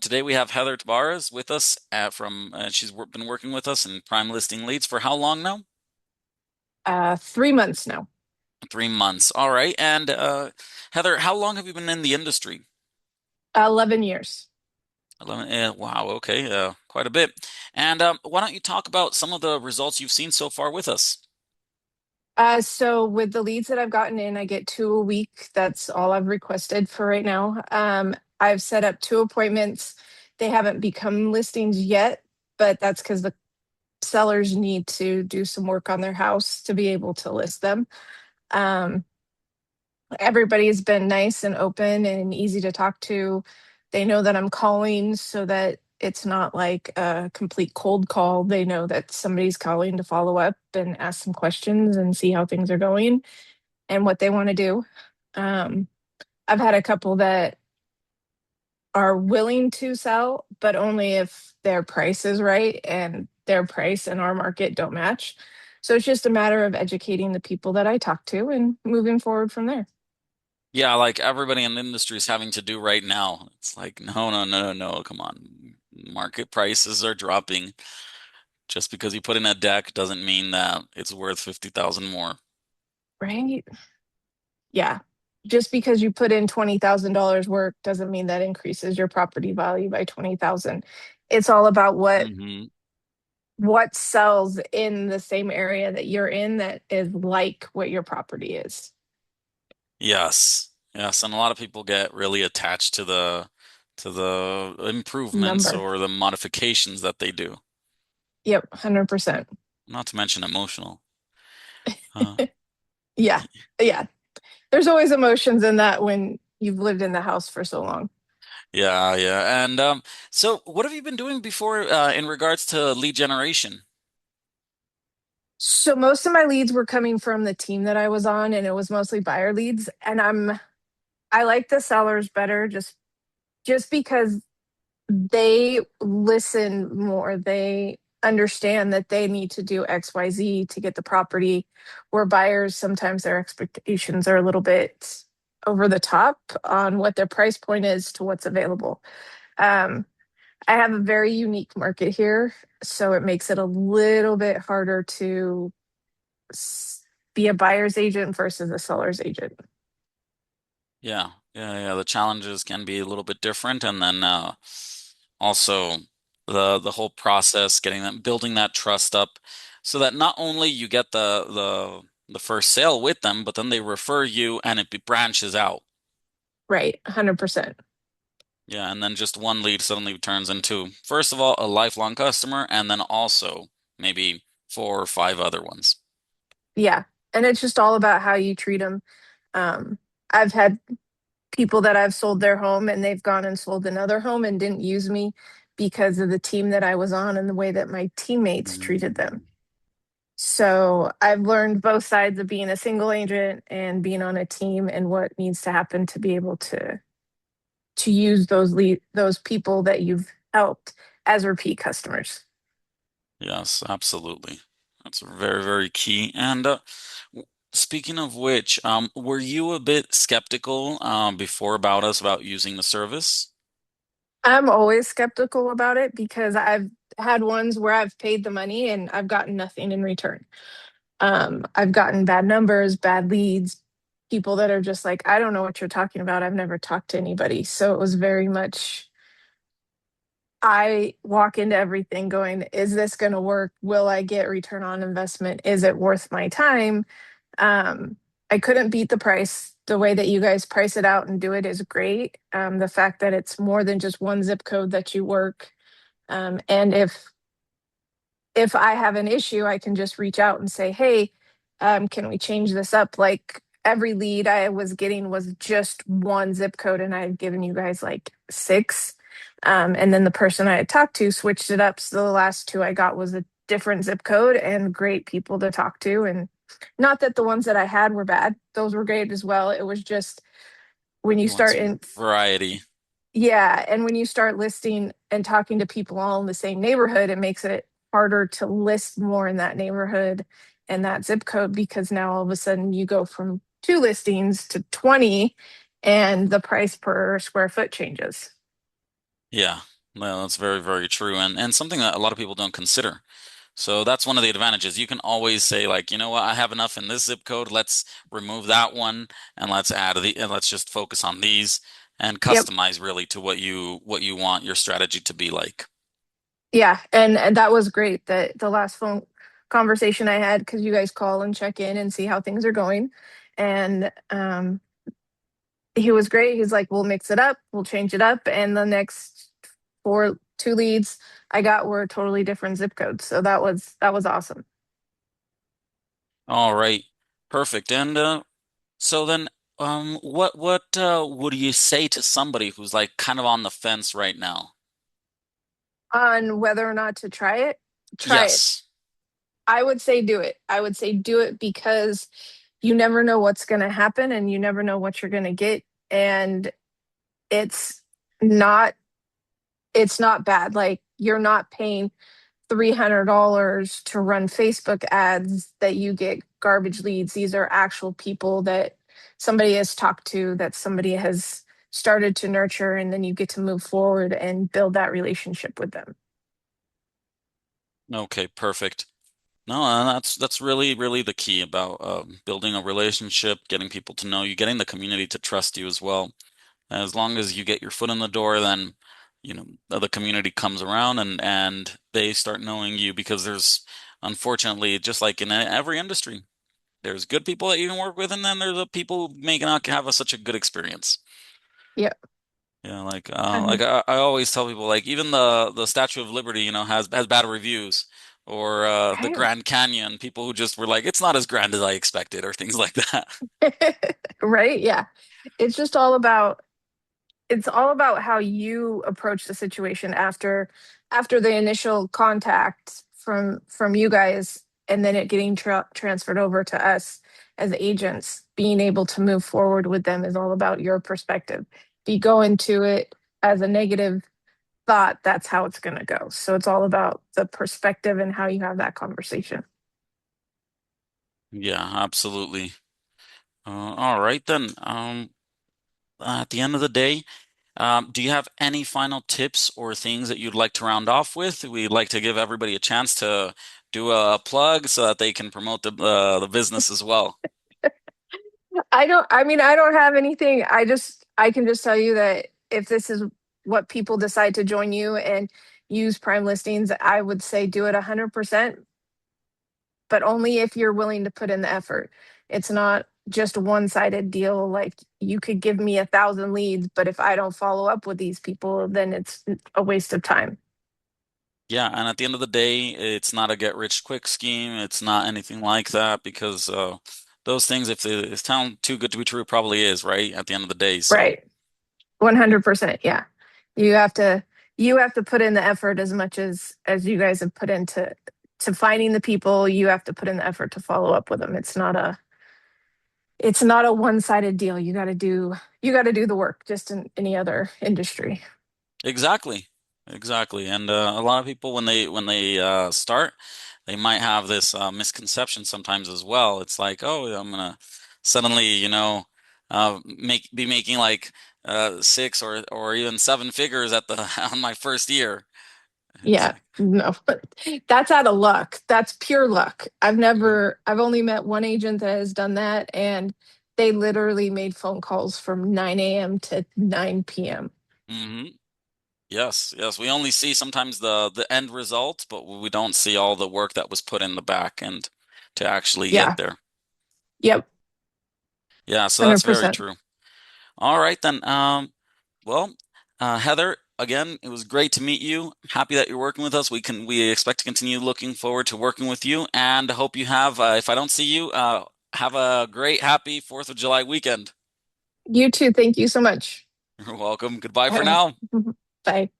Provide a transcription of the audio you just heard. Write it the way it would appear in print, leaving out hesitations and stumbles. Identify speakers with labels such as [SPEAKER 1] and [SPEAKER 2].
[SPEAKER 1] Today we have Heather Tabares with us she's been working with us in Prime Listing Leads for how long now?
[SPEAKER 2] 3 months now.
[SPEAKER 1] 3 months. All right. And Heather, how long have you been in the industry?
[SPEAKER 2] 11 years.
[SPEAKER 1] 11, wow, okay, quite a bit. And why don't you talk about some of the results you've seen so far with us?
[SPEAKER 2] So with the leads that I've gotten in, I get two a week. That's all I've requested for right now. I've set up two appointments. They haven't become listings yet, but that's because the sellers need to do some work on their house to be able to list them. Um, Everybody's been nice and open and easy to talk to. They know that I'm calling so that it's not like a complete cold call. They know that somebody's calling to follow up and ask some questions and see how things are going and what they want to do. Um, I've had a couple that are willing to sell, but only if their price is right and their price and our market don't match. So it's just a matter of educating the people that I talk to and moving forward from there.
[SPEAKER 1] Yeah, like everybody in the industry is having to do right now. It's like, no, no, no, no, come on. Market prices are dropping. Just because you put in a deck doesn't mean that it's worth 50,000 more.
[SPEAKER 2] Right? Yeah. Just because you put in $20,000 work doesn't mean that increases your property value by 20,000. It's all about
[SPEAKER 1] Hmm.
[SPEAKER 2] what sells in the same area that you're in that is like what your property is.
[SPEAKER 1] Yes. Yes, and a lot of people get really attached to the improvements
[SPEAKER 2] Number.
[SPEAKER 1] or the modifications that they do.
[SPEAKER 2] Yep, 100%.
[SPEAKER 1] Not to mention emotional. Uh,
[SPEAKER 2] Yeah. Yeah. There's always emotions in that when you've lived in the house for so long.
[SPEAKER 1] yeah, yeah. And so what have you been doing before in regards to lead generation?
[SPEAKER 2] So most of my leads were coming from the team that I was on and it was mostly buyer leads and I like the sellers better just because they listen more. They understand that they need to do XYZ to get the property, where buyers sometimes their expectations are a little bit over the top on what their price point is to what's available. Um, I have a very unique market here, so it makes it a little bit harder to be a buyer's agent versus a seller's agent.
[SPEAKER 1] Yeah, yeah, yeah. The challenges can be a little bit different, and then also the whole process, getting them, building that trust up, so that not only you get the first sale with them, but then they refer you, and branches out.
[SPEAKER 2] Right, 100%.
[SPEAKER 1] Yeah, and then just one lead suddenly turns into, first of all, a lifelong customer, and then also maybe four or five other ones.
[SPEAKER 2] Yeah. And it's just all about how you treat them. I've had people that I've sold their home and they've gone and sold another home and didn't use me because of the team that I was on and the way that my teammates treated them.
[SPEAKER 1] Mm.
[SPEAKER 2] So I've learned both sides of being a single agent and being on a team and what needs to happen to be able to use those people that you've helped as repeat customers.
[SPEAKER 1] Yes, absolutely. That's very, very key. And speaking of which, were you a bit skeptical before about us about using the service?
[SPEAKER 2] I'm always skeptical about it because I've had ones where I've paid the money and I've gotten nothing in return. I've gotten bad numbers, bad leads, people that are just like, I don't know what you're talking about. I've never talked to anybody. So it was very much, I walk into everything going, is this going to work? Will I get return on investment? Is it worth my time? Um, I couldn't beat the price. The way that you guys price it out and do it is great. The fact that it's more than just one zip code that you work. And if I have an issue, I can just reach out and say, hey, can we change this up? Like every lead I was getting was just one zip code, and I had given you guys like six. And then the person I had talked to switched it up. So the last two I got was a different zip code and great people to talk to. And not that the ones that I had were bad, those were great as well. It was just when you
[SPEAKER 1] You want
[SPEAKER 2] start
[SPEAKER 1] some
[SPEAKER 2] in,
[SPEAKER 1] variety.
[SPEAKER 2] yeah, and when you start listing and talking to people all in the same neighborhood, it makes it harder to list more in that neighborhood and that zip code because now all of a sudden you go from two listings to 20 and the price per square foot changes.
[SPEAKER 1] Yeah, well, that's very, very true, and something that a lot of people don't consider. So that's one of the advantages. You can always say like, you know what, I have enough in this zip code. Let's remove that one and let's just focus on these and
[SPEAKER 2] Yep.
[SPEAKER 1] customize really to what you want your strategy to be like.
[SPEAKER 2] Yeah, and that was great that the last phone conversation I had, because you guys call and check in and see how things are going. And he was great. He's like, we'll mix it up, we'll change it up. And the next two leads I got were totally different zip codes. So that was awesome.
[SPEAKER 1] All right. Perfect. And so then what would you say to somebody who's like kind of on the fence right now?
[SPEAKER 2] On whether or not to try it.
[SPEAKER 1] Yes.
[SPEAKER 2] I would say do it. I would say do it because you never know what's going to happen and you never know what you're going to get. And it's not it's not bad. Like you're not paying $300 to run Facebook ads that you get garbage leads. These are actual people that somebody has talked to, that somebody has started to nurture, and then you get to move forward and build that relationship with them.
[SPEAKER 1] Okay, perfect. No, that's really, really the key about building a relationship, getting people to know you, getting the community to trust you as well. As long as you get your foot in the door, then the community comes around and they start knowing you because there's unfortunately just like in every industry, there's good people that you can work with, and then there's the people who may not have such a good experience.
[SPEAKER 2] Yep.
[SPEAKER 1] Yeah, like
[SPEAKER 2] 100.
[SPEAKER 1] I always tell people, like even the Statue of Liberty, has bad reviews, or the
[SPEAKER 2] Right.
[SPEAKER 1] Grand Canyon, people who just were like, it's not as grand as I expected, or things like that.
[SPEAKER 2] Right. Yeah. It's just all about how you approach the situation after the initial contact from you guys, and then it getting transferred over to us as agents. Being able to move forward with them is all about your perspective. If you go into it as a negative thought, that's how it's going to go. So it's all about the perspective and how you have that conversation.
[SPEAKER 1] Yeah, absolutely. All right then. At the end of the day, do you have any final tips or things that you'd like to round off with? We'd like to give everybody a chance to do a plug so that they can promote the business as well.
[SPEAKER 2] I don't have anything. I can just tell you that if this is what people decide to join you and use prime listings, I would say do it 100%, but only if you're willing to put in the effort. It's not just a one-sided deal. Like you could give me 1,000 leads, but if I don't follow up with these people, then it's a waste of time.
[SPEAKER 1] Yeah, and at the end of the day, it's not a get rich quick scheme. It's not anything like that because those things, if it sound too good to be true, it probably is, right? At the end of the day. So
[SPEAKER 2] Right. 100%. Yeah. You have to you have to put in the effort as much as you guys have put into to finding the people. You have to put in the effort to follow up with them. It's not a one-sided deal. You got to do the work just in any other industry.
[SPEAKER 1] exactly, exactly. And a lot of people when they start, they might have this misconception sometimes as well. It's like, oh, I'm gonna suddenly, be making like six or even seven figures at the on my first year. It's
[SPEAKER 2] Yeah.
[SPEAKER 1] like.
[SPEAKER 2] No. That's out of luck. That's pure luck.
[SPEAKER 1] Mhm.
[SPEAKER 2] I've only met one agent that has done that, and they literally made phone calls from 9 a.m. to 9 p.m.
[SPEAKER 1] Hmm. Yes, yes. We only see sometimes the end result, but we don't see all the work that was put in the back end to actually get
[SPEAKER 2] Yeah.
[SPEAKER 1] there.
[SPEAKER 2] Yep.
[SPEAKER 1] Yeah, so that's very
[SPEAKER 2] 100%.
[SPEAKER 1] true. All right then. Well, Heather, again, it was great to meet you. Happy that you're working with us. We expect to continue looking forward to working with you, and hope you have. If I don't see you, have a great, happy 4th of July weekend.
[SPEAKER 2] You too. Thank you so much.
[SPEAKER 1] You're welcome. Goodbye
[SPEAKER 2] All
[SPEAKER 1] for
[SPEAKER 2] right.
[SPEAKER 1] now.
[SPEAKER 2] Bye.